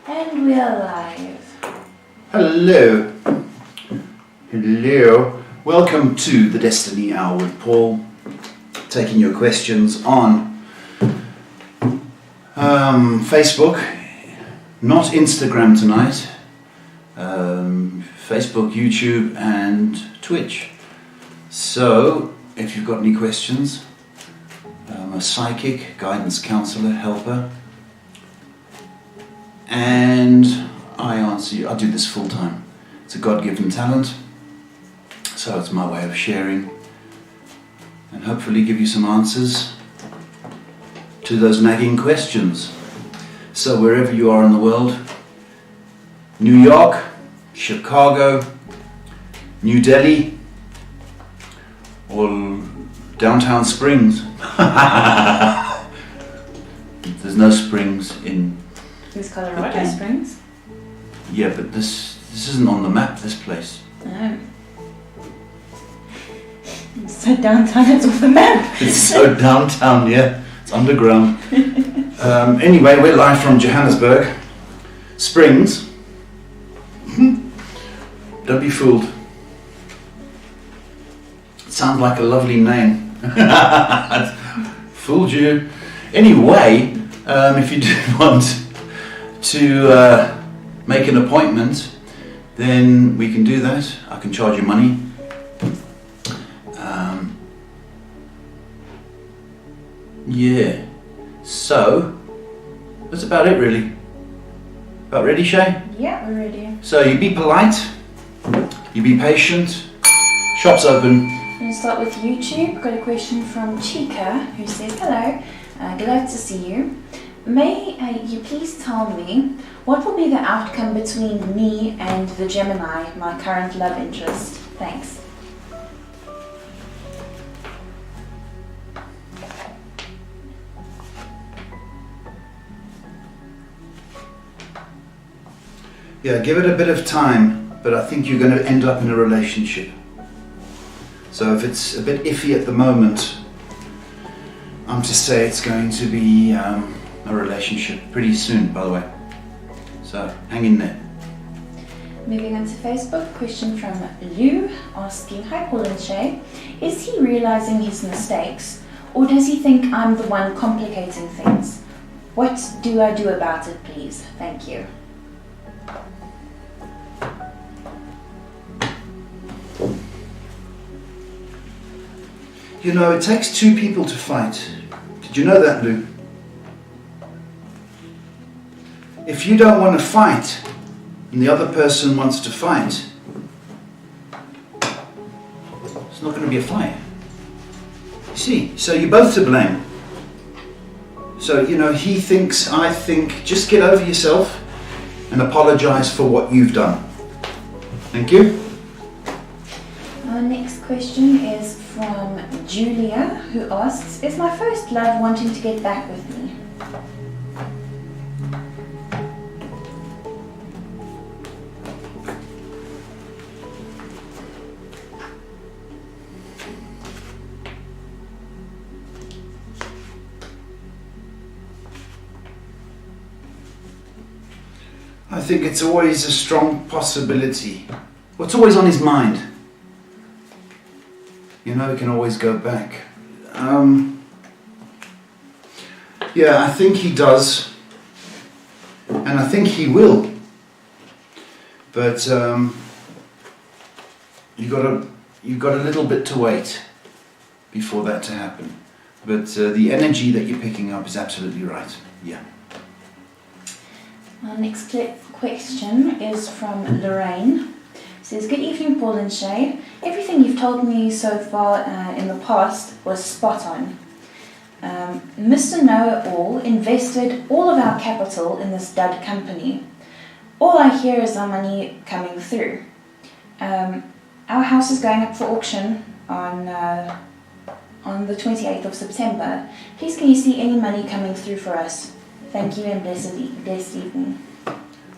And we are live. Hello. Hello. Welcome to the Destiny Hour with Paul. Taking your questions on Facebook, not Instagram tonight. Facebook, YouTube and Twitch. So, if you've got any questions, I'm a psychic, guidance counsellor, helper, and I answer you. I do this full time. It's a God-given talent, so it's my way of sharing and hopefully give you some answers to those nagging questions. So wherever you are in the world, New York, Chicago, New Delhi, or downtown Springs. There's no springs in... There's Colorado Springs. Yeah, but this isn't on the map, this place. Oh. So downtown, it's off the map. It's so downtown, yeah. It's underground. Anyway, we're live from Johannesburg. Springs. Don't be fooled. It sounds like a lovely name. Fooled you. Anyway, if you do want to make an appointment, then we can do that. I can charge you money. Yeah. So, that's about it really. About ready, Shay? Yeah, we're ready. So you be polite, you be patient, shop's open. I'm going to start with YouTube. Got a question from Chica who says, hello, glad to see you. May you please tell me what will be the outcome between me and the Gemini, my current love interest? Thanks. Yeah, give it a bit of time, but I think you're going to end up in a relationship. So if it's a bit iffy at the moment, I'm to say it's going to be a relationship pretty soon, by the way. So hang in there. Moving on to Facebook, question from Lou asking, hi Paul and Shay, is he realizing his mistakes or does he think I'm the one complicating things? What do I do about it, please? Thank you. You know, it takes two people to fight. Did you know that, Lou? If you don't want to fight and the other person wants to fight, it's not going to be a fight. You see, so you're both to blame. So, you know, he thinks, I think, just get over yourself and apologize for what you've done. Thank you. Our next question is from Julia, who asks, is my first love wanting to get back with me? I think it's always a strong possibility. What's always on his mind? You know, he can always go back. Yeah, I think he does. And I think he will. But you got a little bit to wait before that to happen. But the energy that you're picking up is absolutely right. Yeah. Our next question is from Lorraine. It says, good evening Paul and Shay. Everything you've told me so far in the past was spot on. Mr. Know-it-all invested all of our capital in this dud company. All I hear is our money coming through. Our house is going up for auction on the 28th of September. Please can you see any money coming through for us? Thank you and blessed evening.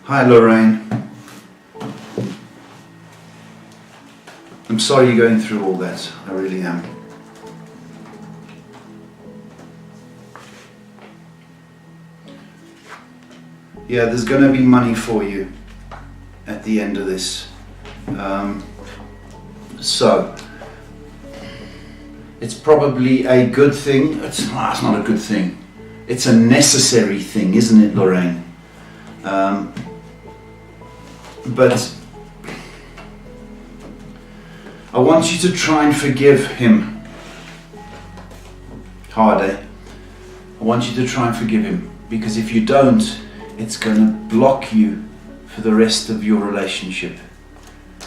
Hi Lorraine. I'm sorry you're going through all that. I really am. Yeah, there's going to be money for you at the end of this. So, it's probably a good thing. It's not a good thing. It's a necessary thing, isn't it, Lorraine? But I want you to try and forgive him. Hard, eh? I want you to try and forgive him, because if you don't, it's going to block you for the rest of your relationship.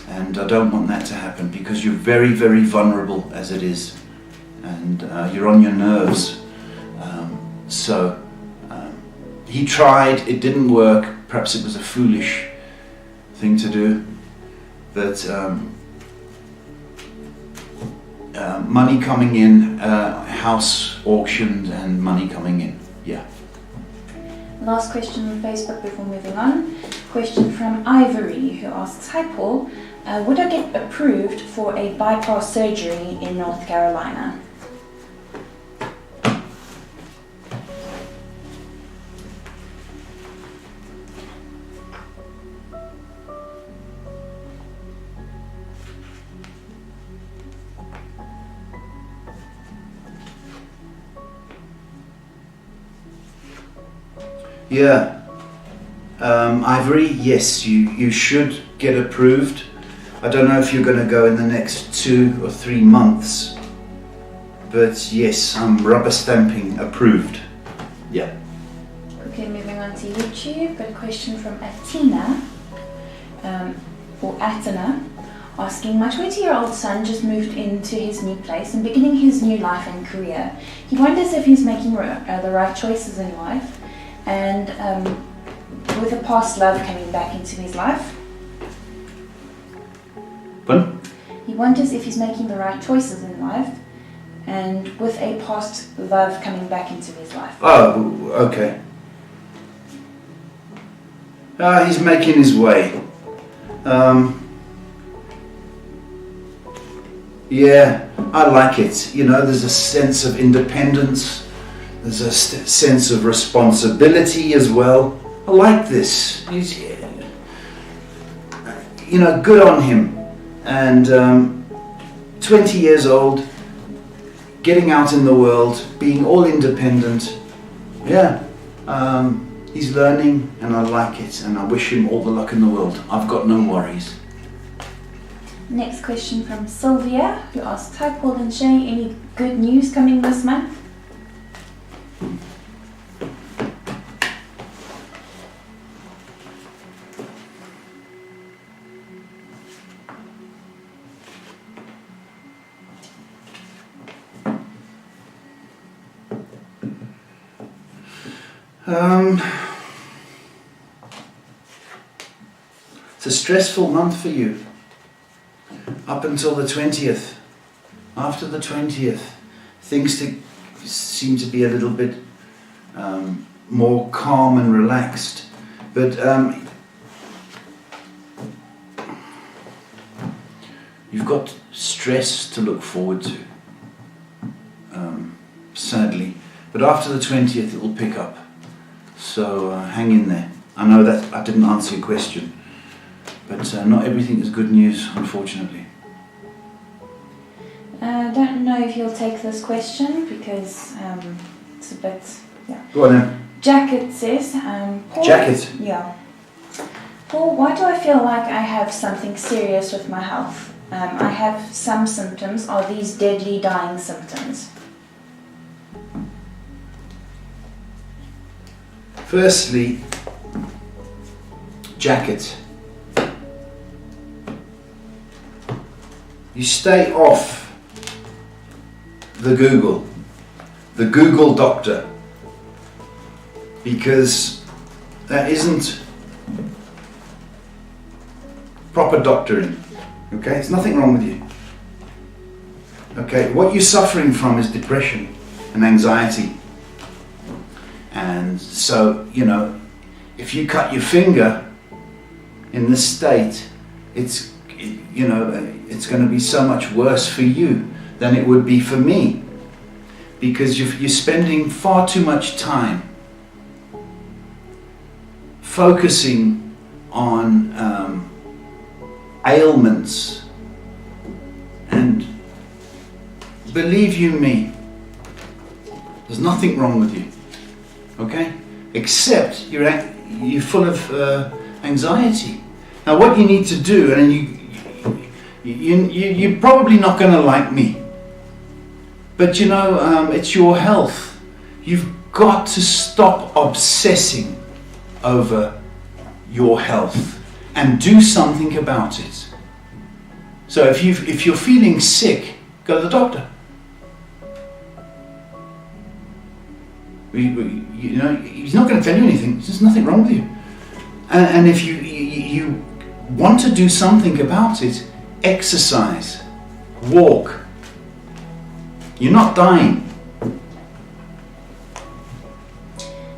And I don't want that to happen, because you're very, very vulnerable as it is. And you're on your nerves. He tried, it didn't work. Perhaps it was a foolish thing to do. But money coming in, house auctioned and money coming in. Yeah. Last question on Facebook before moving on. Question from Ivory, who asks, "Hi Paul, would I get approved for a bypass surgery in North Carolina?" Yeah. Ivory, yes, you should get approved. I don't know if you're going to go in the next 2 or 3 months, but yes, I'm rubber stamping approved. Yeah. Okay, moving on to YouTube. Got a question from Atina, or Atina, asking, "My 20-year-old son just moved into his new place and beginning his new life and career. He wonders if he's making the right choices in life, and with a past love coming back into his life." Pardon? He wonders if he's making the right choices in life, and with a past love coming back into his life. Oh, okay. He's making his way. Yeah, I like it. You know, there's a sense of independence. There's a sense of responsibility as well. I like this. He's, you know, good on him. And 20 years old, getting out in the world, being all independent. Yeah, he's learning, and I like it, and I wish him all the luck in the world. I've got no worries. Next question from Sylvia, who asks, "Hi Paul and Shay, any good news coming this month?" It's a stressful month for you. Up until the 20th. After the 20th, things seem to be a little bit more calm and relaxed. But you've got stress to look forward to, sadly. But after the 20th, it will pick up. So hang in there. I know that I didn't answer your question, but not everything is good news, unfortunately. I don't know if you'll take this question because it's a bit, yeah. Go on then. Jacket says, Paul, Jacket? Yeah. "Paul, why do I feel like I have something serious with my health? I have some symptoms. Are these deadly dying symptoms?" Firstly, Jacket. You stay off the Google doctor, because that isn't proper doctoring. Okay, there's nothing wrong with you. Okay, what you're suffering from is depression and anxiety. And so, you know, if you cut your finger in this state, it's going to be so much worse for you than it would be for me, because you're spending far too much time focusing on ailments. And believe you me, there's nothing wrong with you, okay? Except you're full of anxiety. Now what you need to do, and you're probably not going to like me, but you know, it's your health. You've got to stop obsessing over your health and do something about it. So if you're feeling sick, go to the doctor. You know, he's not going to tell you anything. There's nothing wrong with you. And if you want to do something about it, exercise, walk. You're not dying.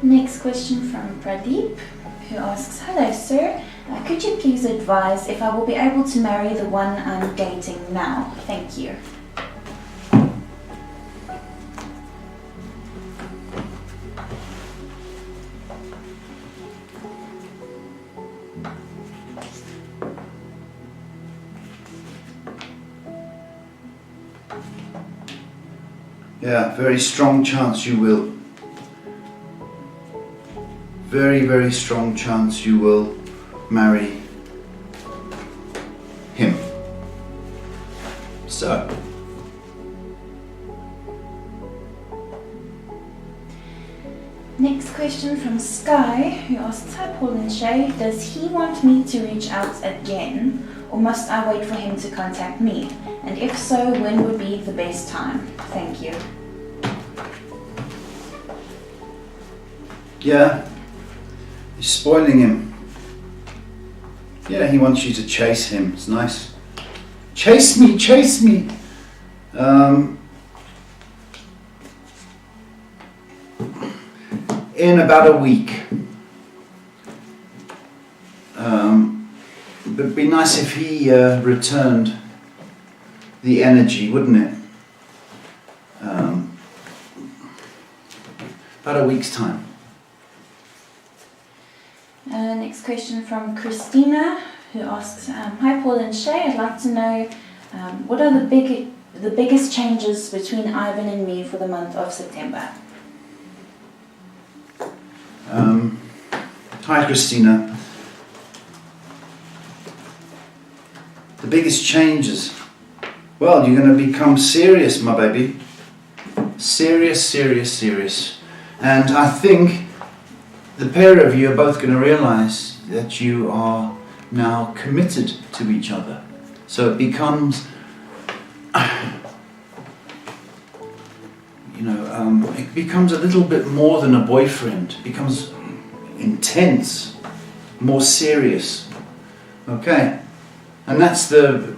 Next question from Pradeep, who asks, hello sir, could you please advise if I will be able to marry the one I'm dating now? Thank you. Yeah, very strong chance you will. Very, very strong chance you will marry him. So, next question from Sky, who asks, hi Paul and Shay, does he want me to reach out again, or must I wait for him to contact me? And if so, when would be the best time? Thank you. yeah, you're spoiling him. Yeah, he wants you to chase him. It's nice. Chase me, chase me. In about a week. It'd be nice if he returned the energy, wouldn't it? About a week's time. Next question from Christina, who asks, hi Paul and Shay, I'd like to know what are the biggest changes between Ivan and me for the month of September? Hi Christina. The biggest changes. Well, you're going to become serious, my baby. Serious, serious, serious. And I think the pair of you are both going to realize that you are now committed to each other. So it becomes, it becomes a little bit more than a boyfriend. It becomes intense, more serious. Okay? And that's the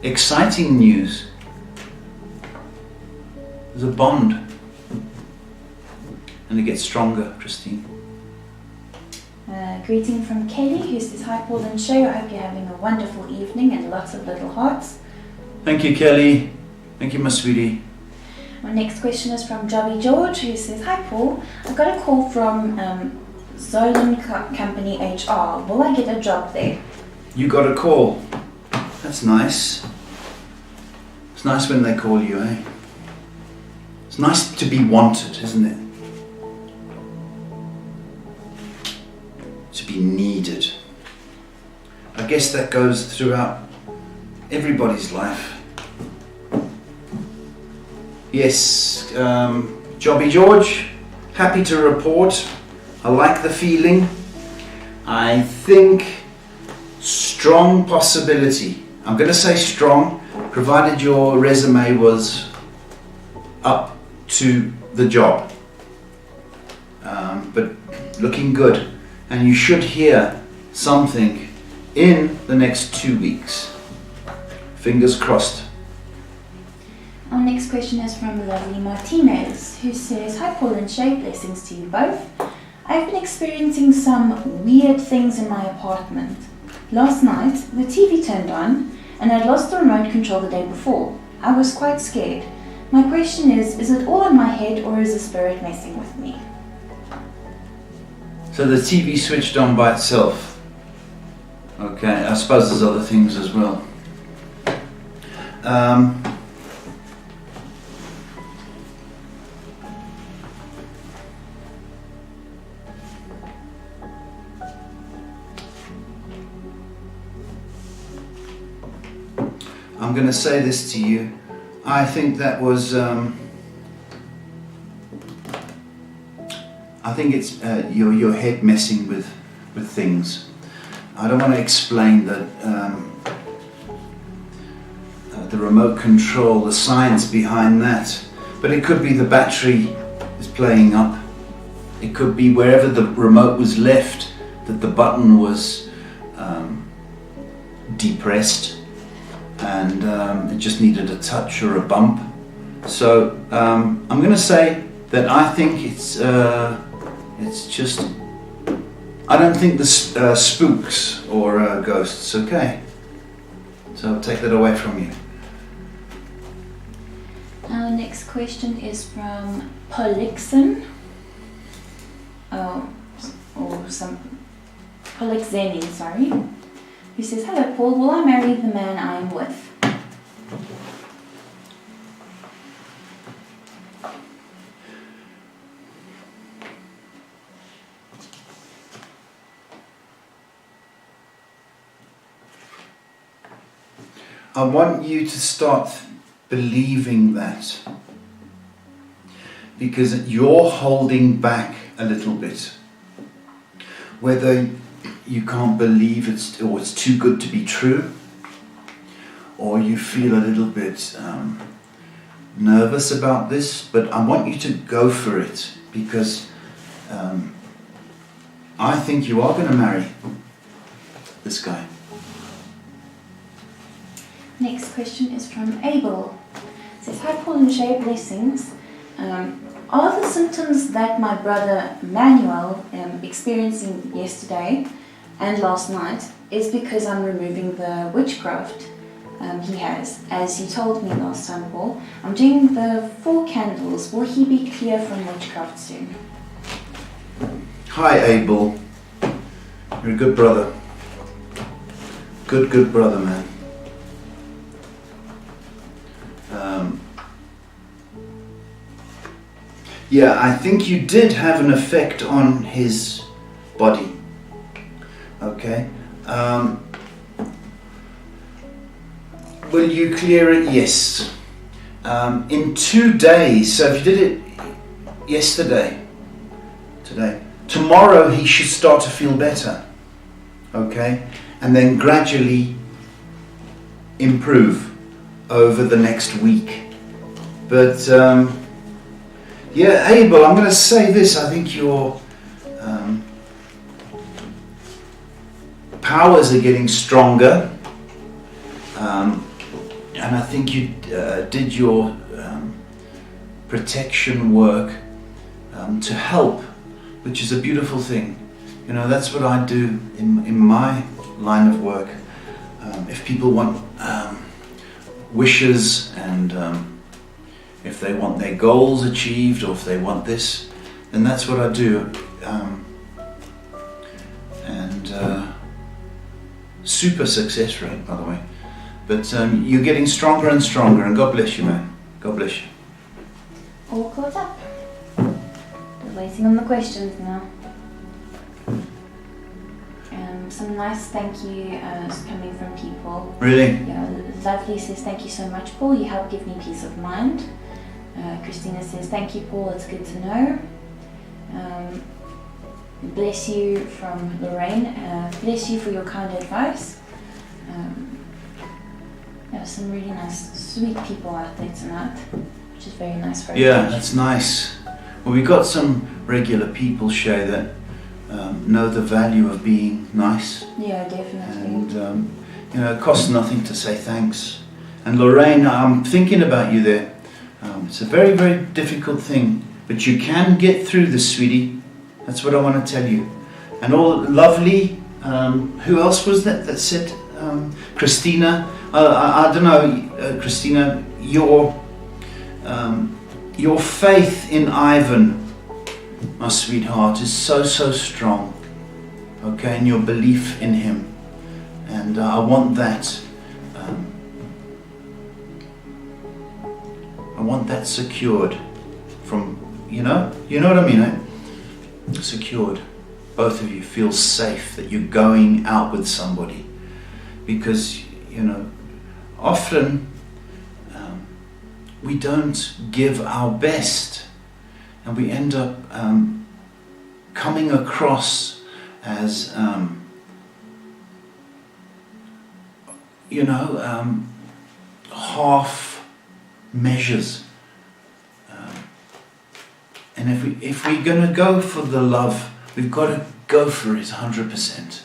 exciting news. There's a bond. And it gets stronger, Christine. Greeting from Kelly, who says, hi Paul and Shay, I hope you're having a wonderful evening and lots of little hearts. Thank you, Kelly. Thank you, my sweetie. Our next question is from Jobby George, who says, hi Paul, I got a call from Zolan Company HR. Will I get a job there? You got a call. That's nice. It's nice when they call you, eh? It's nice to be wanted, isn't it? To be needed. I guess that goes throughout everybody's life. Yes, Jobby George, happy to report. I like the feeling. I think strong possibility. I'm going to say strong, provided your resume was up to the job. But looking good. And you should hear something in the next 2 weeks. Fingers crossed. Our next question is from Lovely Martinez, who says, hi Paul and Shay, blessings to you both. I've been experiencing some weird things in my apartment. Last night, the TV turned on and I'd lost the remote control the day before. I was quite scared. My question is it all in my head or is the spirit messing with me? So the TV switched on by itself. Okay, I suppose there's other things as well. I'm going to say this to you. I think that was, I think it's your head messing with things. I don't want to explain that the remote control, the science behind that, but it could be the battery is playing up. It could be wherever the remote was left, that the button was depressed. And it just needed a touch or a bump. So I'm going to say that I think it's just, I don't think the spooks or ghosts, okay? So I'll take that away from you. Our next question is from Polixen. Polixeni, sorry. Who says, "Hello Paul, will I marry the man I am with?" I want you to start believing that, because you're holding back a little bit. Whether you can't believe it's too good to be true, or you feel a little bit nervous about this, but I want you to go for it, because I think you are going to marry this guy. Next question is from Abel. It says, "Hi Paul and Shay, blessings. Are the symptoms that my brother Manuel experiencing yesterday and last night is because I'm removing the witchcraft he has, as he told me last time, Paul? I'm doing the 4 candles. Will he be clear from witchcraft soon?" Hi Abel. You're a good brother. Good brother, man. Yeah, I think you did have an effect on his body. Okay. Will you clear it? Yes. In 2 days, so if you did it yesterday, today, tomorrow he should start to feel better. Okay? And then gradually improve over the next week. But yeah, Abel, I'm going to say this. I think your powers are getting stronger. And I think you did your protection work to help, which is a beautiful thing. You know, that's what I do in my line of work. If people want wishes and if they want their goals achieved, or if they want this, then that's what I do. Super success rate, by the way. But you're getting stronger and stronger, and God bless you, man. God bless you. All caught up. We're waiting on the questions now. Some nice thank you coming from people. Really? Yeah, Lovely says, "Thank you so much, Paul. You help give me peace of mind." Christina says, "Thank you, Paul. It's good to know." Bless you from Lorraine. Bless you for your kind advice. There are some really nice, sweet people out there tonight, which is very nice for us. Yeah, that's nice. Well, we've got some regular people, Shay, that know the value of being nice. Yeah, definitely. And you know, it costs nothing to say thanks. And Lorraine, I'm thinking about you there. It's a very, very difficult thing, but you can get through this, sweetie. That's what I want to tell you. And all Lovely, who else was that said? Christina. I don't know, Christina, your Your faith in Ivan, my sweetheart, is so strong. Okay, and your belief in him. And I want that. I want that secured from, you know what I mean, eh? Secured. Both of you feel safe that you're going out with somebody. Because, often we don't give our best, and we end up coming across as half measures. And if we're going to go for the love, we've got to go for it 100%.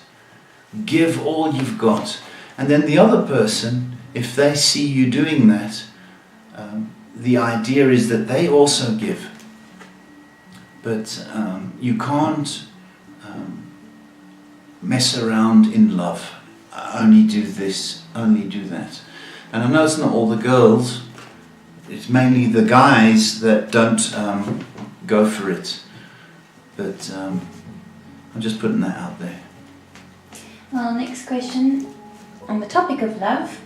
Give all you've got. And then the other person, if they see you doing that, the idea is that they also give. But you can't mess around in love. Only do this, only do that. And I know it's not all the girls. It's mainly the guys that don't go for it. But I'm just putting that out there. Well, next question on the topic of love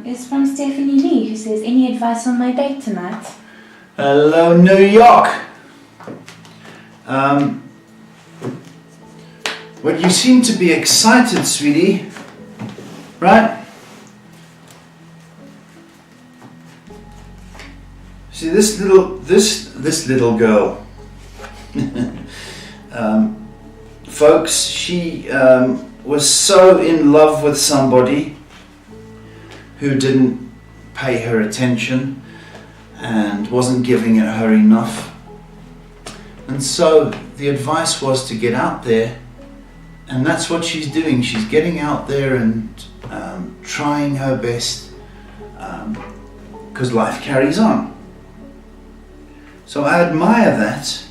is from Stephanie Lee, who says, any advice on my date tonight? Hello, New York. Well, you seem to be excited, sweetie. Right? See, this little girl, folks, she was so in love with somebody who didn't pay her attention and wasn't giving it her enough. And so the advice was to get out there, and that's what she's doing. She's getting out there and trying her best, because life carries on. So I admire that,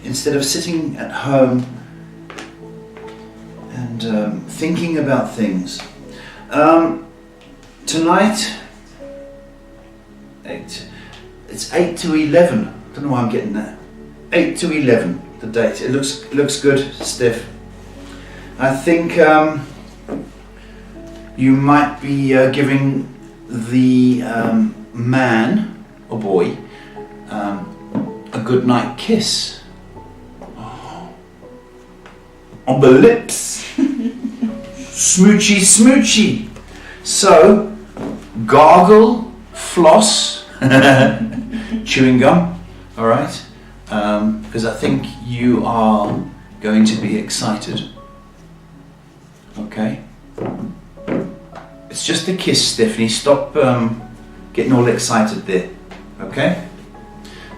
instead of sitting at home and thinking about things. Tonight, it's 8 to 11. I don't know why I'm getting that. 8 to 11, the date. It looks good, Steph. I think you might be giving the man or boy a good night kiss on the lips. Smoochy smoochy. So gargle, floss, chewing gum, all right, because I think you are going to be excited. Okay, it's just a kiss, Stephanie. Stop getting all excited there. Okay,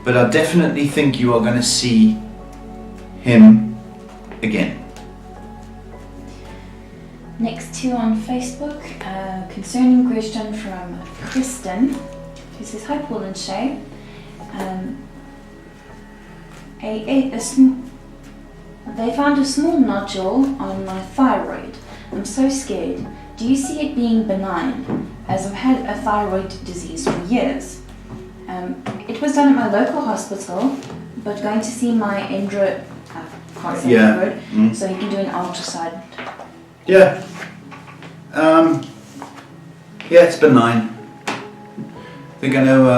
but I definitely think you are going to see him again. Next two on Facebook, concerning question from Kristen, who says, hi Paul and Shay. They found a small nodule on my thyroid. I'm so scared. Do you see it being benign, as I've had a thyroid disease for years? It was done at my local hospital, but going to see my so he can do an ultrasound. Yeah. Yeah, it's benign. They're going to,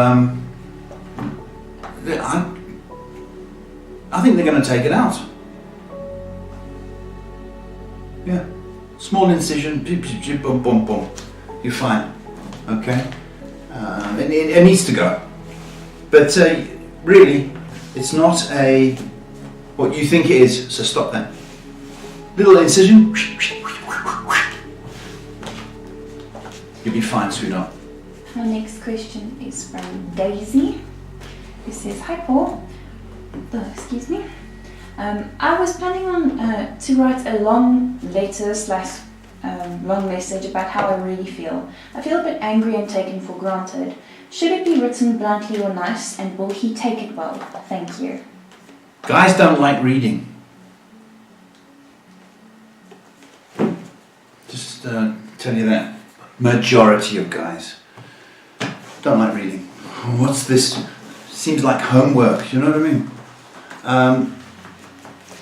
I think they're going to take it out. Yeah. Small incision, boom, boom, boom. You're fine. Okay? It needs to go. But really, it's not what you think it is, so stop that. Little incision. You'll be fine, sweetheart. Our next question is from Daisy, who says, hi Paul. Excuse me. I was planning on to write a long letter / long message about how I really feel. I feel a bit angry and taken for granted. Should it be written bluntly or nice, and will he take it well? Thank you. Guys don't like reading. Just tell you that. Majority of guys. Don't like reading. What's this? Seems like homework, you know what I mean?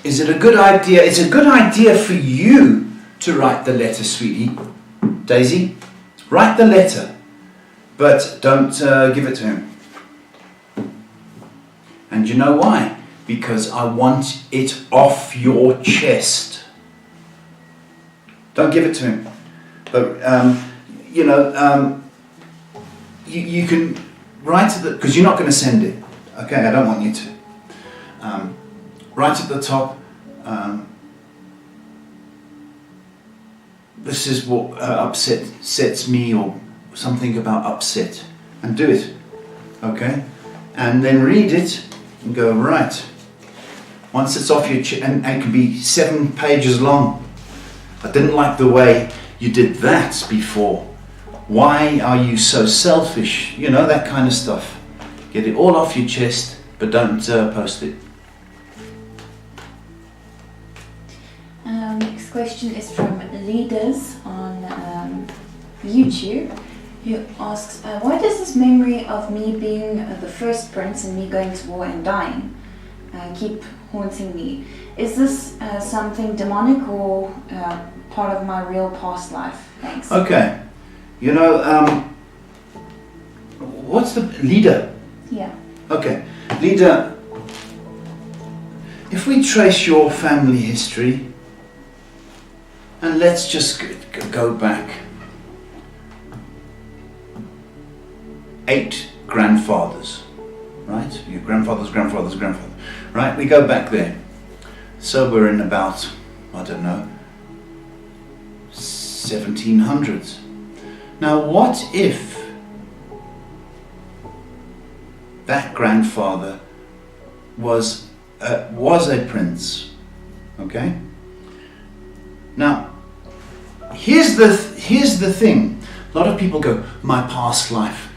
Is it a good idea? It's a good idea for you to write the letter, sweetie. Daisy, write the letter, but don't give it to him. And you know why? Because I want it off your chest. Don't give it to him. But, you can write it, because you're not going to send it. Okay, I don't want you to. Right at the top, this is what upsets me, or something about upset. And do it. Okay? And then read it and go, right. Once it's off your chest, and it can be 7 pages long. I didn't like the way you did that before. Why are you so selfish? You know, that kind of stuff. Get it all off your chest, but don't post it. Next question is from Leaders on YouTube, who asks, why does this memory of me being the first prince and me going to war and dying keep haunting me? Is this something demonic or part of my real past life? Thanks. Okay. You know, what's the leader? Yeah. Okay. Leader, if we trace your family history, and let's just go back 8 grandfathers, right? Your grandfather's grandfather, right? We go back there. So we're in about, I don't know, 1700s. Now what if that grandfather was a prince? Okay? Now, here's the thing. A lot of people go, my past life,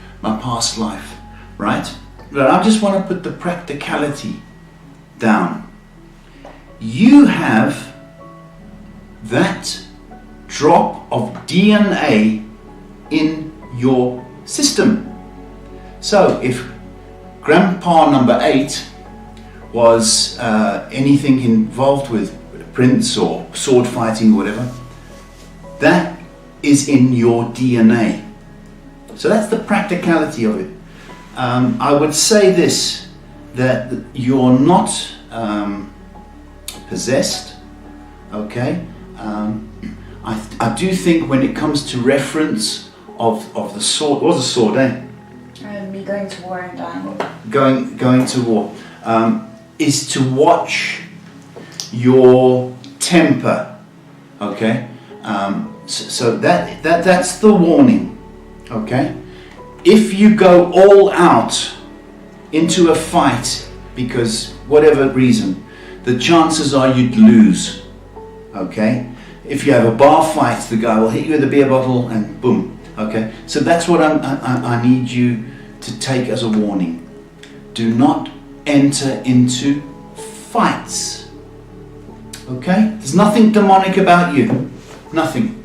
right? But I just want to put the practicality down. You have that drop of DNA in your system. So if grandpa number 8 was anything involved with prince or sword fighting or whatever, that is in your DNA. So that's the practicality of it. I would say this, that you're not possessed, okay? I do think when it comes to reference of the sword, what was the sword, eh? Me going to war and dying. Going to war, is to watch your temper, okay? So that's the warning, okay? If you go all out into a fight because whatever reason, the chances are you'd lose, okay? If you have a bar fight, the guy will hit you with a beer bottle and boom, okay? So that's what I need you to take as a warning. Do not enter into fights. Okay? There's nothing demonic about you. Nothing.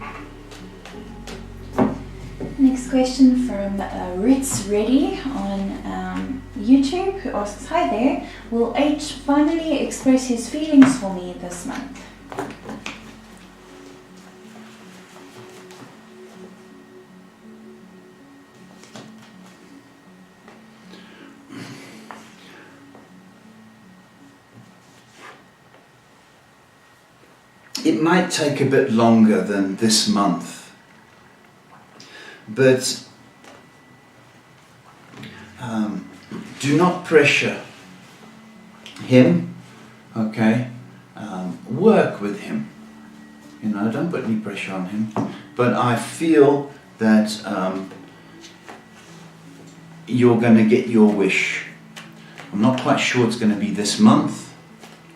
Next question from Ritz Reddy on YouTube, who asks, hi there, will H finally express his feelings for me this month? It might take a bit longer than this month, but do not pressure him, okay? Work with him, you know, don't put any pressure on him. But I feel that you're going to get your wish. I'm not quite sure it's going to be this month.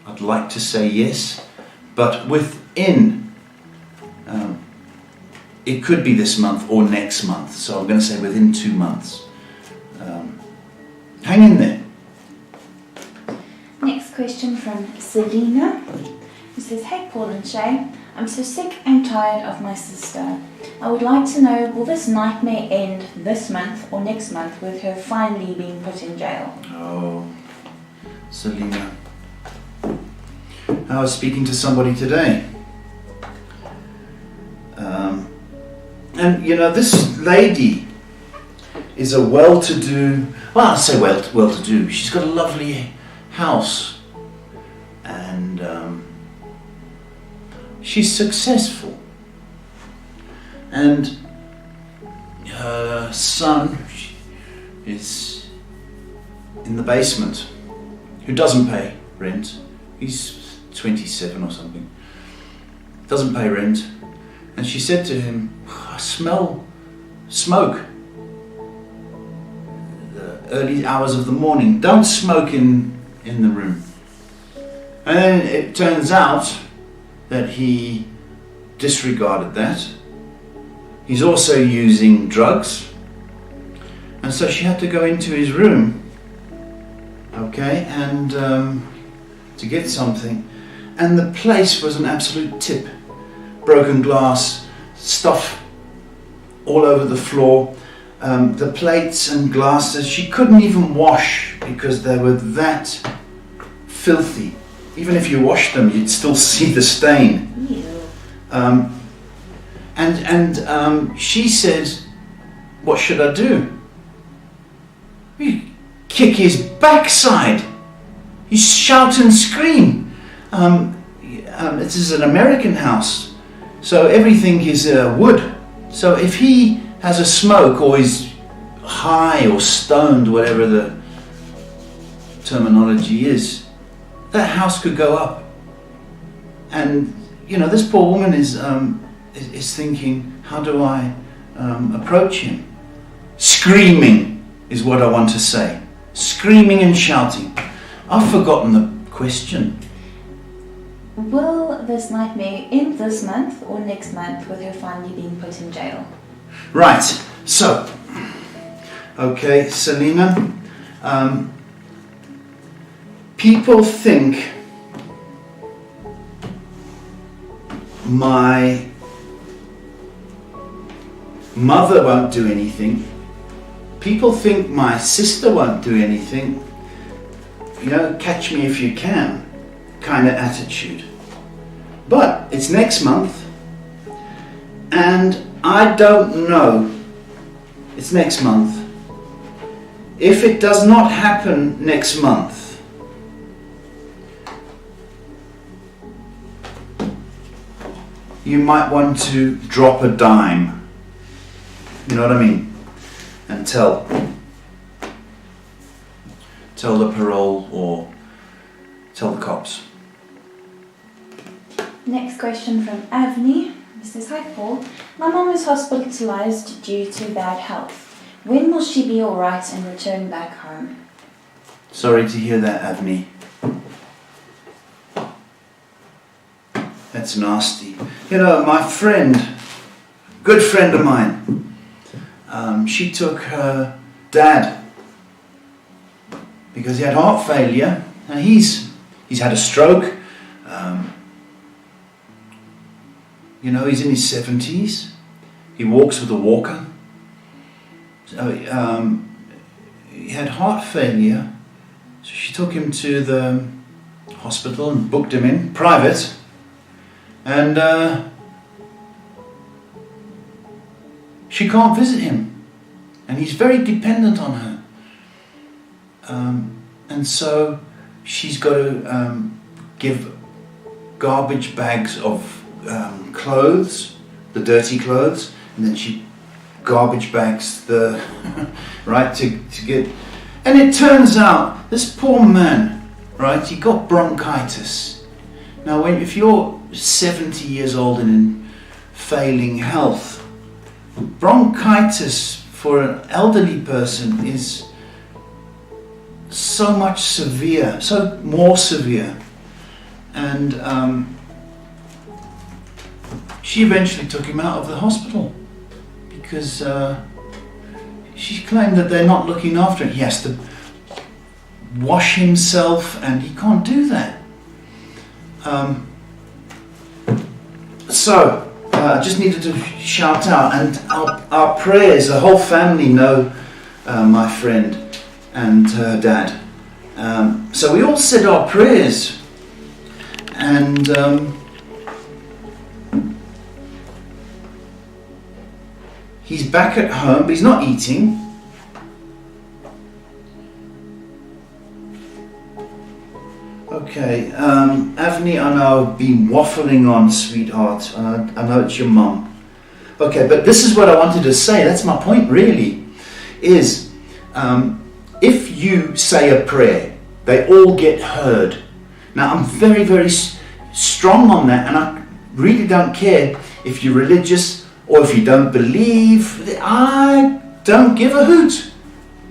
I'd like to say yes, but within, it could be this month or next month, so I'm going to say within 2 months. Hang in there. Next question from Selena, who says, hey Paul and Shay, I'm so sick and tired of my sister. I would like to know, will this nightmare end this month or next month with her finally being put in jail? Oh, Selena. I was speaking to somebody today. And you know, this lady is a well-to-do, well, I'll say well-to-do. She's got a lovely house. And she's successful. And her son is in the basement, who doesn't pay rent. He's 27 or something. Doesn't pay rent. And she said to him, I smell smoke. The early hours of the morning. Don't smoke in the room. And then it turns out that he disregarded that. He's also using drugs. And so she had to go into his room, okay, and to get something. And the place was an absolute tip. Broken glass, stuff all over the floor. The plates and glasses, she couldn't even wash because they were that filthy. Even if you washed them, you'd still see the stain. She said, what should I do? You kick his backside. You shout and scream. This is an American house, so everything is wood. So if he has a smoke or is high or stoned, whatever the terminology is, that house could go up. And you know, this poor woman is thinking, how do I approach him? Screaming is what I want to say. Screaming and shouting. I've forgotten the question. Will this nightmare end this month or next month with her finally being put in jail? Right, so, okay, Selena, people think my mother won't do anything. People think my sister won't do anything. You know, catch me if you can kind of attitude. But it's next month, and I don't know, it's next month. If it does not happen next month, you might want to drop a dime. You know what I mean? And tell the parole or tell the cops. Next question from Avni. It says, hi Paul, my mom is hospitalized due to bad health. When will she be alright and return back home? Sorry to hear that, Avni. That's nasty. You know, my friend, good friend of mine, she took her dad because he had heart failure, and he's had a stroke. You know, he's in his 70s. He walks with a walker. So he had heart failure. So she took him to the hospital and booked him in private. And she can't visit him. And he's very dependent on her. And so she's got to give garbage bags of clothes, the dirty clothes, and then she garbage bags the right to get. And it turns out this poor man, right, he got bronchitis. Now if you're 70 years old and in failing health, bronchitis for an elderly person is so much severe, so more severe. And she eventually took him out of the hospital because she claimed that they're not looking after him. He has to wash himself and he can't do that. So, I just needed to shout out, and our prayers, the whole family know my friend and her dad. So we all said our prayers, and he's back at home, but he's not eating. Okay, Avni, I know I've been waffling on, sweetheart. I know it's your mum. Okay, but this is what I wanted to say. That's my point, really. Is if you say a prayer, they all get heard. Now, I'm very, very strong on that, and I really don't care if you're religious or if you don't believe. I don't give a hoot.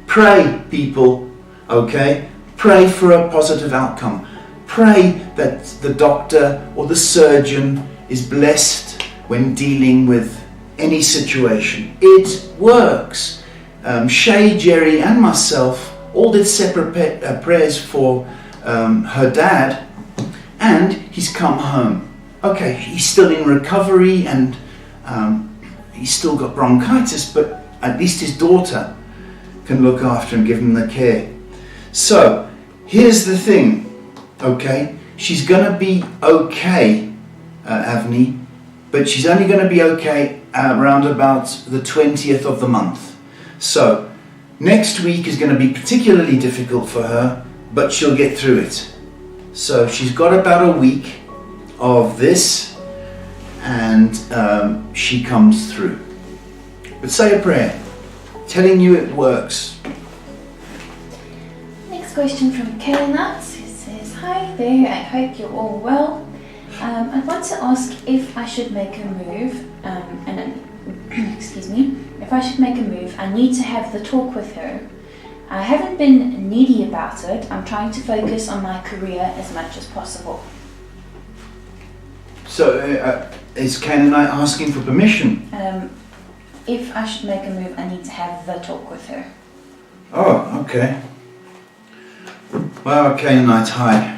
Pray, people, okay? Pray for a positive outcome. Pray that the doctor or the surgeon is blessed when dealing with any situation. It works. Shay, Jerry and myself all did separate prayers for her dad, and he's come home. Okay, he's still in recovery, and he's still got bronchitis, but at least his daughter can look after him, give him the care. So here's the thing, okay? She's going to be okay, Avni, but she's only going to be okay around about the 20th of the month. So next week is going to be particularly difficult for her, but she'll get through it. So she's got about a week of this, and she comes through. But say a prayer, telling you it works. Next question from Kaylnat, who says, "Hi there, I hope you're all well. I want to ask if I should make a move, excuse me, if I should make a move, I need to have the talk with her. I haven't been needy about it. I'm trying to focus on my career as much as possible." So is Canaanite asking for permission? If I should make a move, I need to have the talk with her. Oh, okay. Well, Canaanite, hi.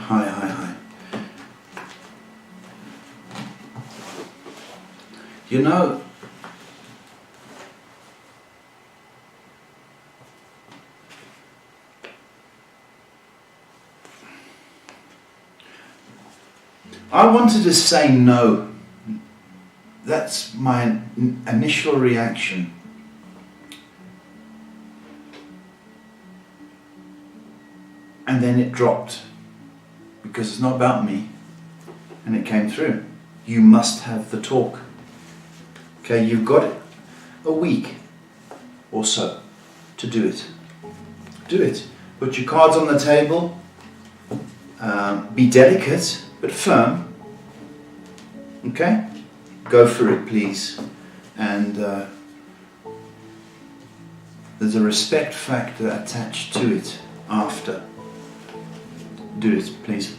You know, I wanted to say no. That's my initial reaction. And then it dropped, because it's not about me. And it came through. You must have the talk. Okay, you've got a week or so to do it. Do it. Put your cards on the table. Be delicate, but firm. Okay? Go for it, please. And there's a respect factor attached to it after. Do it, please.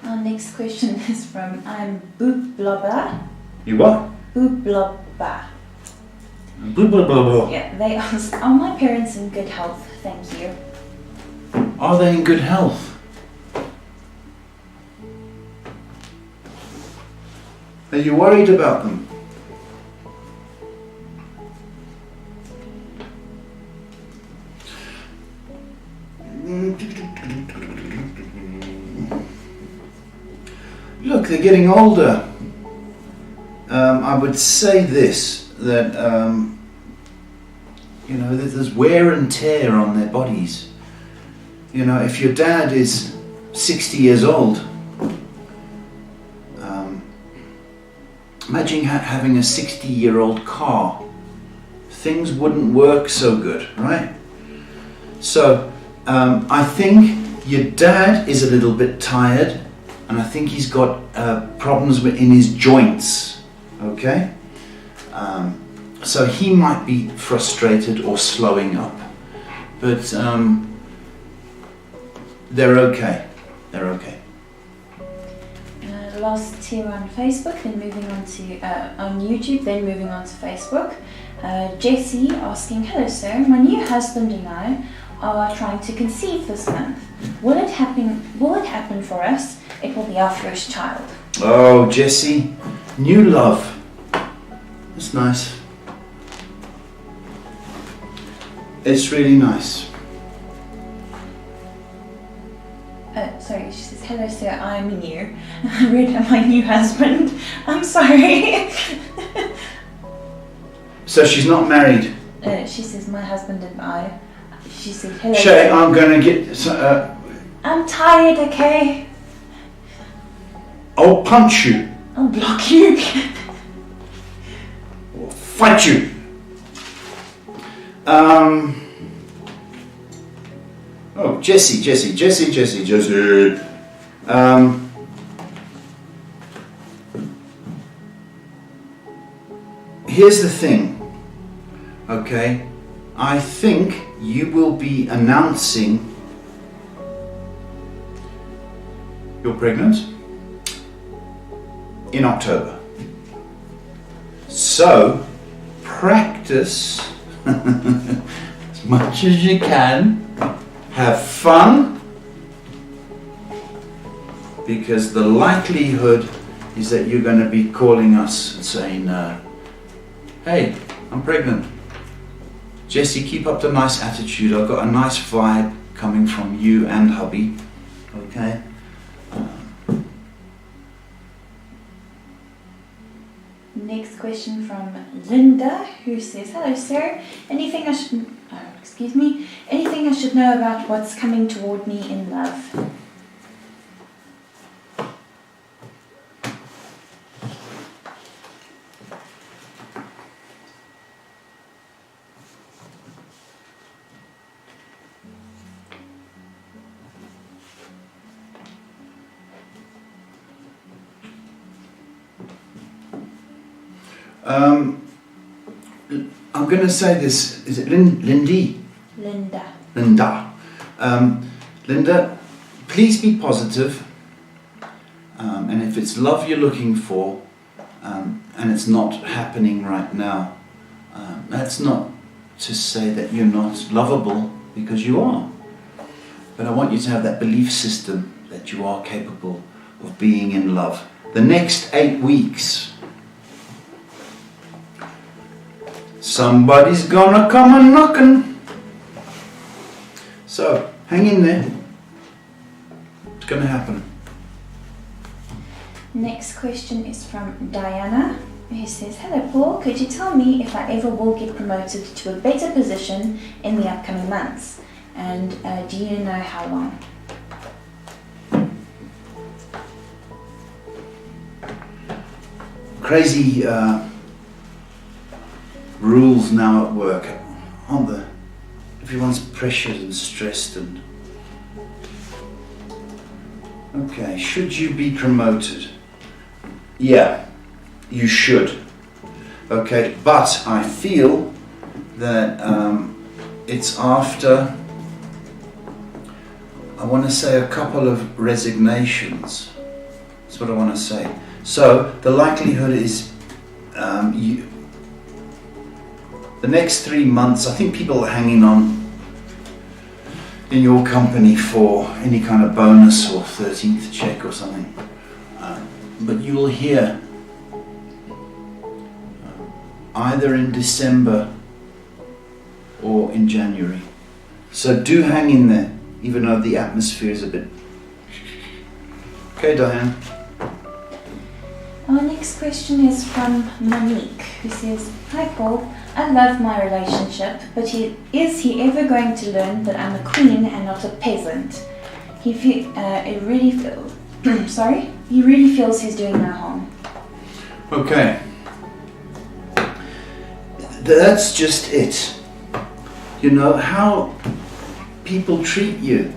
Our next question is from Boop Blobber. You what? Boop Blobber. Blah, blah, blah, blah. Yeah, they asked, "Are my parents in good health? Thank you." Are they in good health? Are you worried about them? Look, they're getting older. I would say this, that there's wear and tear on their bodies. You know, if your dad is 60 years old, imagine having a 60-year-old car. Things wouldn't work so good, right? So I think your dad is a little bit tired, and I think he's got problems in his joints, okay? So he might be frustrated or slowing up, but they're okay. They're okay. Last here on Facebook, then moving on to on YouTube, then moving on to Facebook. Jessie asking, "Hello sir, my new husband and I are trying to conceive this month. Will it happen for us? It will be our first child." Oh, Jessie, new love. That's nice. It's really nice. Sorry, she says, hello sir, I'm new. I read my new husband. I'm sorry. So she's not married? She says, my husband and I. She said, hello Shay, sir. I'm going to get... I'm tired, okay? I'll punch you. I'll block you. Or fight you. Oh, Jessie. Here's the thing, okay? I think you will be announcing you're pregnant in October. So, practice as much as you can. Have fun, because the likelihood is that you're going to be calling us and saying, hey, I'm pregnant. Jessie, keep up the nice attitude. I've got a nice vibe coming from you and hubby. Okay? Next question from Linda, who says, hello sir, anything I should know about what's coming toward me in love? I'm going to say this. Is it Lindy? Linda. Linda. Linda, please be positive. And if it's love you're looking for, and it's not happening right now, that's not to say that you're not lovable, because you are. But I want you to have that belief system that you are capable of being in love. The next 8 weeks, somebody's gonna come a knocking. So, hang in there. It's gonna happen. Next question is from Diana, who says, hello Paul, could you tell me if I ever will get promoted to a better position in the upcoming months? And do you know how long? Crazy rules now at work, aren't there? Everyone's pressured and stressed and... Okay, should you be promoted? Yeah, you should. Okay, but I feel that it's after, I want to say, a couple of resignations. That's what I want to say. So the likelihood is the next 3 months, I think people are hanging on in your company for any kind of bonus or 13th check or something. But you will hear either in December or in January. So do hang in there, even though the atmosphere is a bit... Okay, Diane. Our next question is from Monique, who says, hi Paul, I love my relationship, but is he ever going to learn that I'm a queen and not a peasant? He really feels he's doing no harm. Okay. That's just it. You know, how people treat you,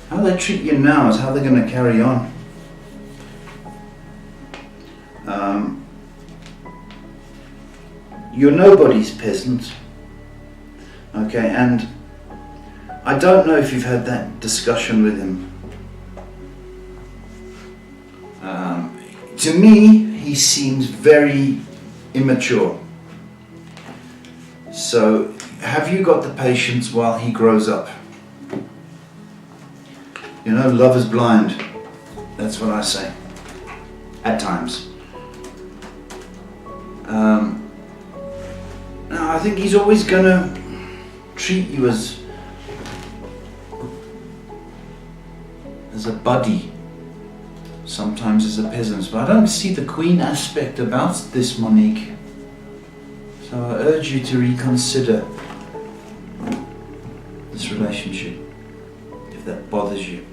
how they treat you now is how they're going to carry on. You're nobody's peasant, okay, and I don't know if you've had that discussion with him. To me, he seems very immature. So, have you got the patience while he grows up? You know, love is blind. That's what I say. At times. Now, I think he's always gonna treat you as a buddy, sometimes as a peasant, but I don't see the queen aspect about this, Monique. So I urge you to reconsider this relationship, if that bothers you.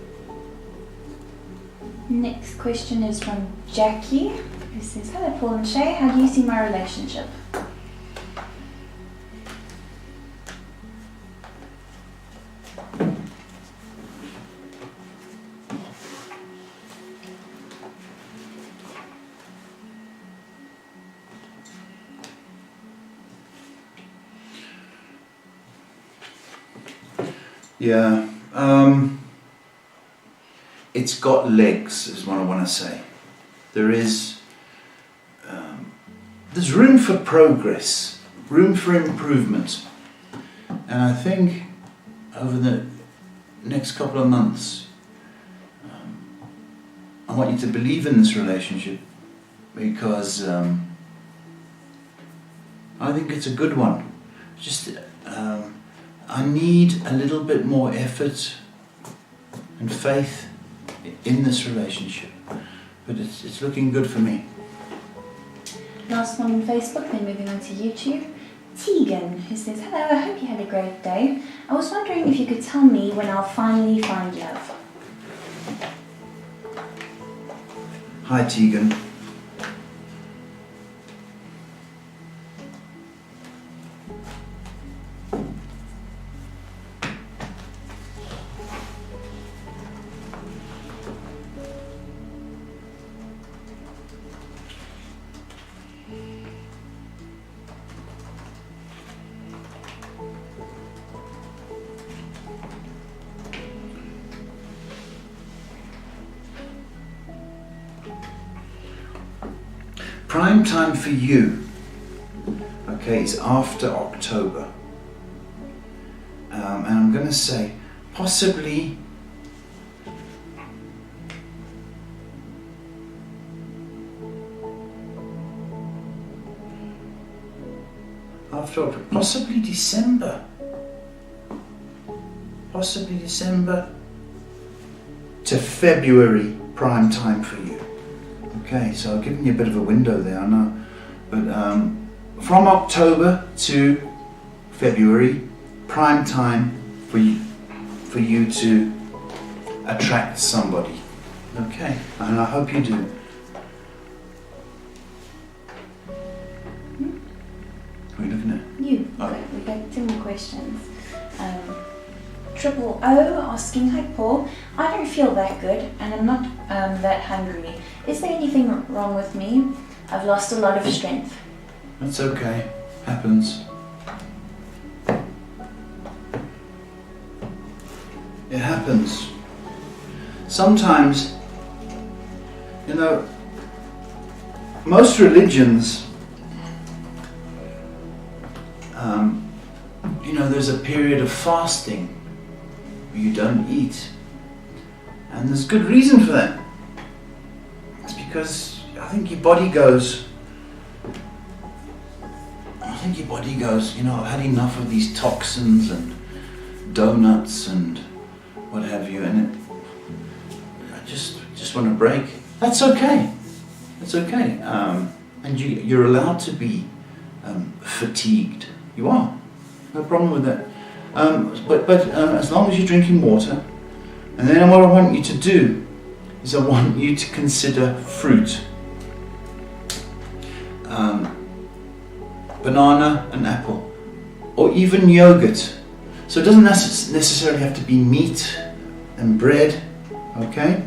Next question is from Jackie, who says, "Hello Paul and Shay, how do you see my relationship?" Yeah, it's got legs, is what I want to say. There's room for progress, room for improvement, and I think over the next couple of months, I want you to believe in this relationship, because I think it's a good one. Just I need a little bit more effort and faith in this relationship, but it's looking good for me. Last one on Facebook, then moving on to YouTube. Tegan, who says, "Hello, I hope you had a great day. I was wondering if you could tell me when I'll finally find love." Hi Tegan. Prime time for you, okay, is after October. And I'm going to say, possibly after October, possibly December to February, prime time for you. Okay, so I've given you a bit of a window there, I know, but from October to February, prime time for you to attract somebody. Okay, and I hope you do. What are you looking at? You. Okay, we got 2 more questions. Triple O asking, "Hi Paul, I don't feel that good and I'm not that hungry. Is there anything wrong with me? I've lost a lot of strength." That's okay. Happens. It happens. Sometimes, you know, most religions, you know, there's a period of fasting where you don't eat. And there's good reason for that. It's because I think your body goes, you know, I've had enough of these toxins and donuts and what have you, and I just want to break. That's okay. That's okay. And you're allowed to be fatigued. You are. No problem with that. But as long as you're drinking water, and then what I want you to do is I want you to consider fruit. Banana and apple, or even yogurt. So it doesn't necessarily have to be meat and bread, okay?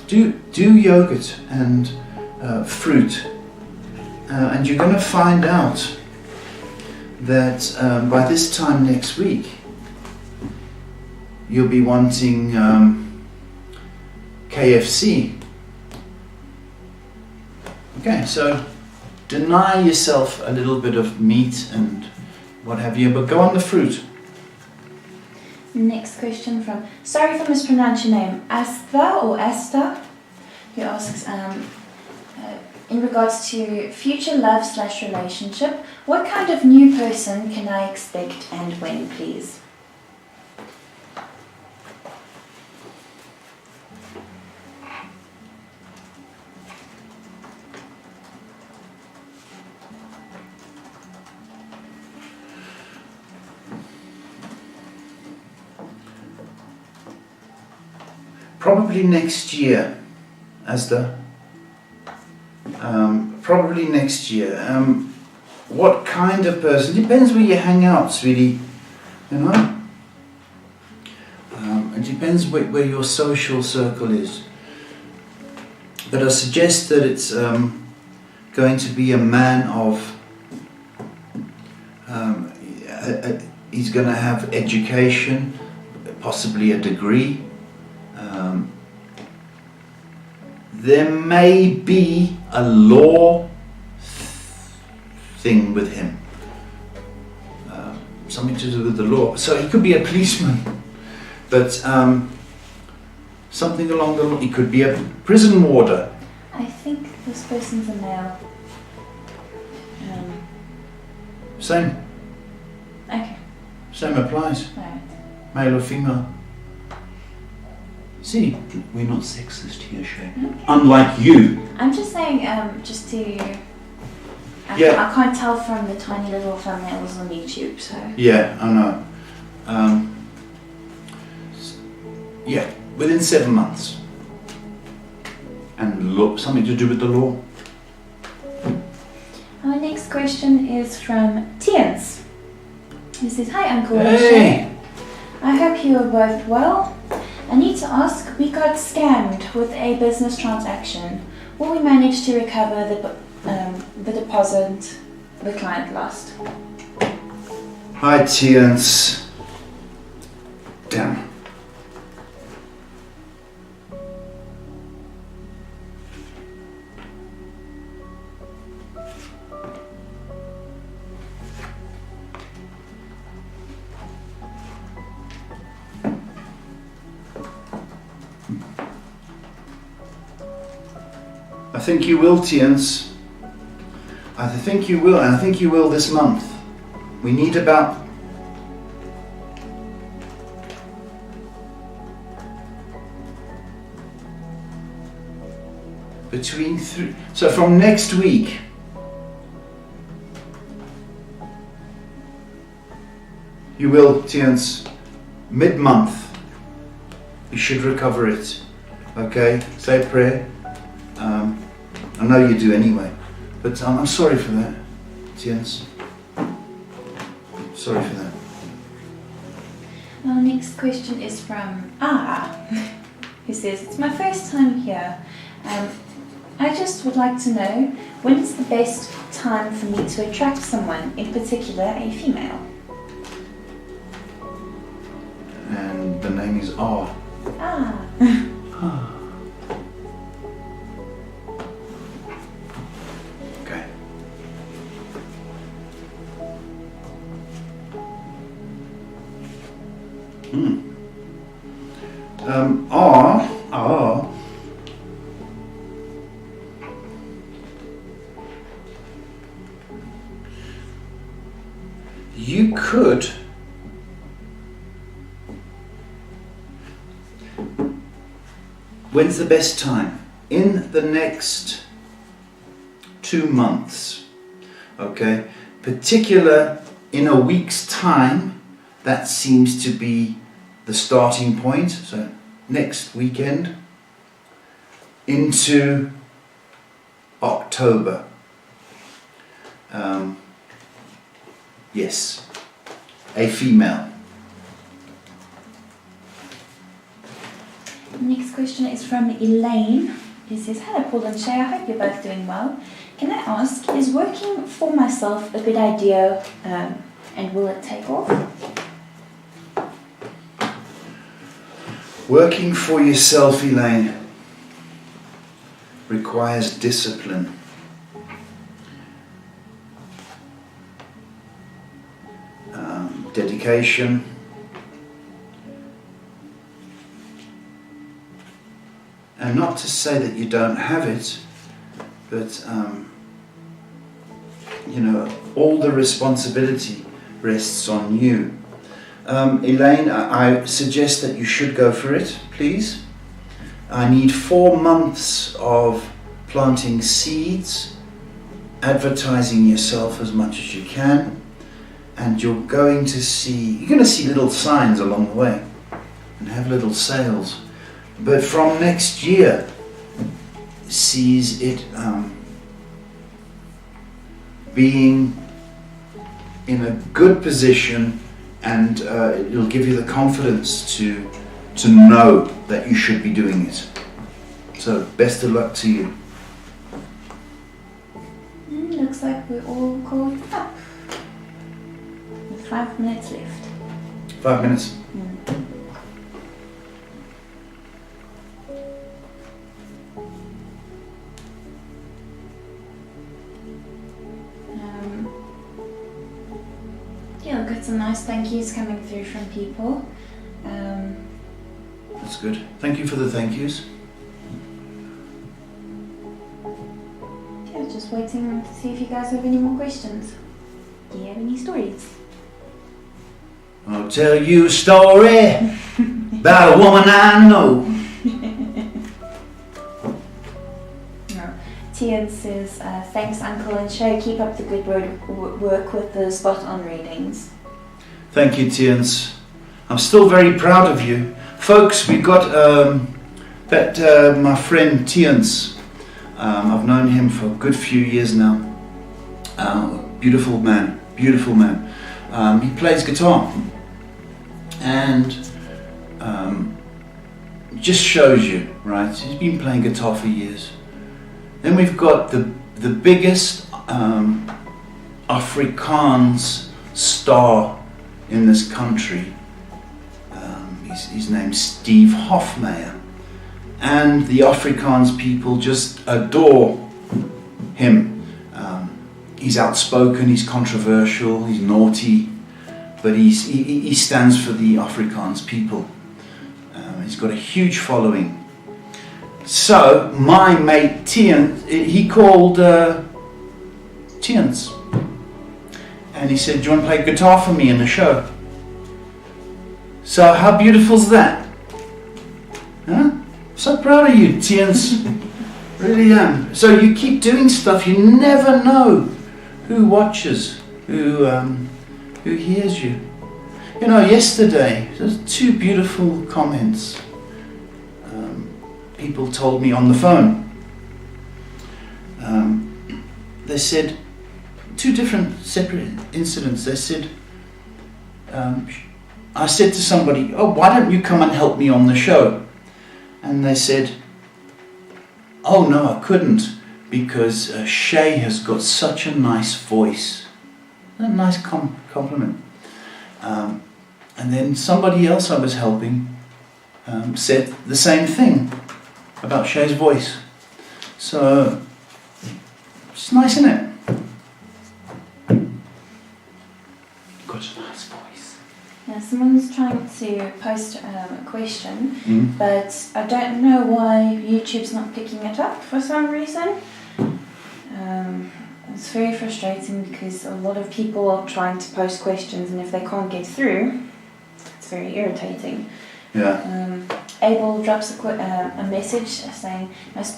Do yogurt and fruit, and you're going to find out that by this time next week you'll be wanting KFC. Okay, so deny yourself a little bit of meat and what have you, but go on the fruit. Next question from, sorry if I mispronounce your name, Asta or Asta, who asks, in regards to future love/relationship, what kind of new person can I expect and when, please? Probably next year, Asda. Probably next year. What kind of person? Depends where you hang out, sweetie. You know? It depends where your social circle is. But I suggest that it's going to be a man of... he's going to have education, possibly a degree. There may be a law thing with him, something to do with the law. So he could be a policeman, but something along the line. He could be a prison warder. I think this person's a male. Same. Okay. Same applies. Right. Male or female. See, we're not sexist here, Shay. Okay. Unlike you. I'm just saying, just to... I can't tell from the tiny little thumbnails on YouTube, so... Yeah, I know. Yeah, within 7 months. And something to do with the law. Our next question is from Tians. He says, hi Uncle Hey. Shay. I hope you are both well. I need to ask, we got scammed with a business transaction. Will we manage to recover the deposit the client lost? Hi, Tians. Damn. I think you will, Tians. I think you will, and I think you will this month. We need about... between 3... So from next week, you will, Tians, mid-month, you should recover it. Okay? Say a prayer. I know you do anyway, but I'm sorry for that, Tians. Sorry for that. Our next question is from who says, it's my first time here. I just would like to know, when is the best time for me to attract someone, in particular a female? And the name is R. Okay. R. You could when's the best time? In the next 2 months, okay? Particular in a week's time, that seems to be the starting point. So next weekend into October. Yes, a female. Next question is from Elaine, who says, hello Paul and Shay, I hope you're both doing well. Can I ask, is working for myself a good idea and will it take off? Working for yourself, Elaine, requires discipline. Dedication, And not to say that you don't have it, but you know, all the responsibility rests on you. Elaine, I suggest that you should go for it, please. I need 4 months of planting seeds, advertising yourself as much as you can, and you're going to see little signs along the way and have little sales. But from next year, sees it being in a good position, and it'll give you the confidence to know that you should be doing it. So best of luck to you. Looks like we're all caught up. With 5 minutes left. 5 minutes. Yeah, I've got some nice thank yous coming through from people. That's good. Thank you for the thank yous. Yeah, just waiting to see if you guys have any more questions. Do you have any stories? I'll tell you a story about a woman I know. No. Tian says, thanks Uncle and Shay, keep up the good work with the spot on readings. Thank you, Tians. I'm still very proud of you. Folks, we've got my friend Tians. I've known him for a good few years now. Beautiful man, beautiful man. He plays guitar, and just shows you, right? He's been playing guitar for years. Then we've got the biggest Afrikaans star in this country. His name's Steve Hofmeyer, and the Afrikaans people just adore him. He's outspoken, he's controversial, he's naughty, but he stands for the Afrikaans people. He's got a huge following. So my mate Tian, he called Tians, and he said, "Do you want to play guitar for me in the show?" So how beautiful is that? Huh? So proud of you, Tians. Really am. So you keep doing stuff. You never know who watches, who hears you. You know, yesterday there's 2 beautiful comments. People told me on the phone. They said 2 different separate incidents. They said, I said to somebody, "Oh, why don't you come and help me on the show?" And they said, "Oh no, I couldn't, because Shay has got such a nice voice." A nice compliment. And then somebody else I was helping said the same thing about Shay's voice. So it's nice, isn't it? Got a nice voice. Now, someone's trying to post a question, but I don't know why YouTube's not picking it up for some reason. It's very frustrating because a lot of people are trying to post questions, and if they can't get through, it's very irritating. Yeah. Abel drops a message saying,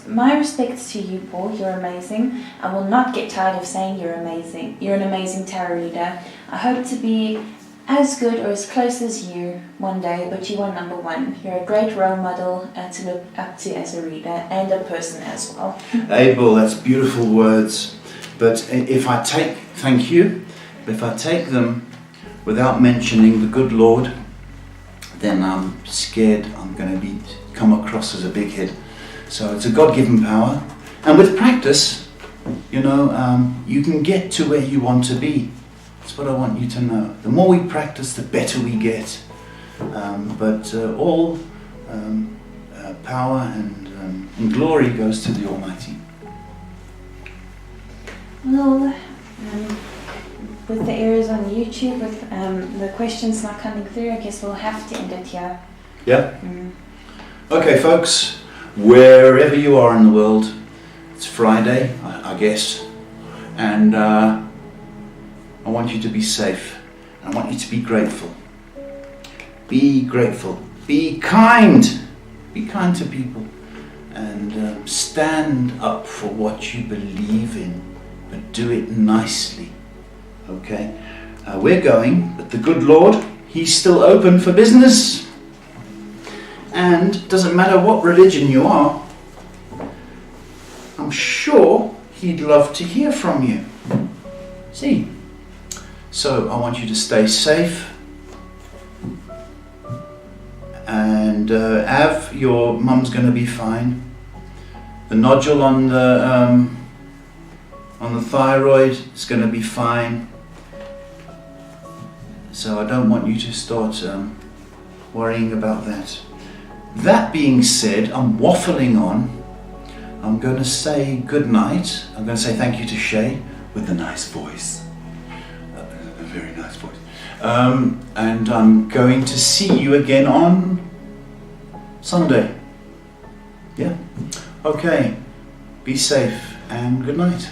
"My respects to you, Paul. You're amazing. I will not get tired of saying you're amazing. You're an amazing tarot reader. I hope to be as good or as close as you one day, but you are number one. You're a great role model to look up to as a reader and a person as well." Abel, that's beautiful words. But thank you, if I take them without mentioning the good Lord, then I'm scared I'm going to come across as a big head. So it's a God-given power. And with practice, you can get to where you want to be. That's what I want you to know. The more we practice, the better we get. But all power and glory goes to the Almighty. Well, with the errors on YouTube, with the questions not coming through, I guess we'll have to end it here. Yeah? Okay, folks. wherever you are in the world. It's Friday, I guess, and I want you to be safe. I want you to be grateful. Be grateful. Be kind. Be kind to people. And stand up for what you believe in, but do it nicely. Okay? We're going, but the good Lord, He's still open for business. And doesn't matter what religion you are, I'm sure He'd love to hear from you. See? So I want you to stay safe. And Av, your mum's going to be fine. The nodule on the thyroid is going to be fine. So I don't want you to start worrying about that. That being said, I'm waffling on. I'm going to say good night. I'm going to say thank you to Shay with a nice voice. A very nice voice. And I'm going to see you again on Sunday. Yeah? Okay. Be safe and good night.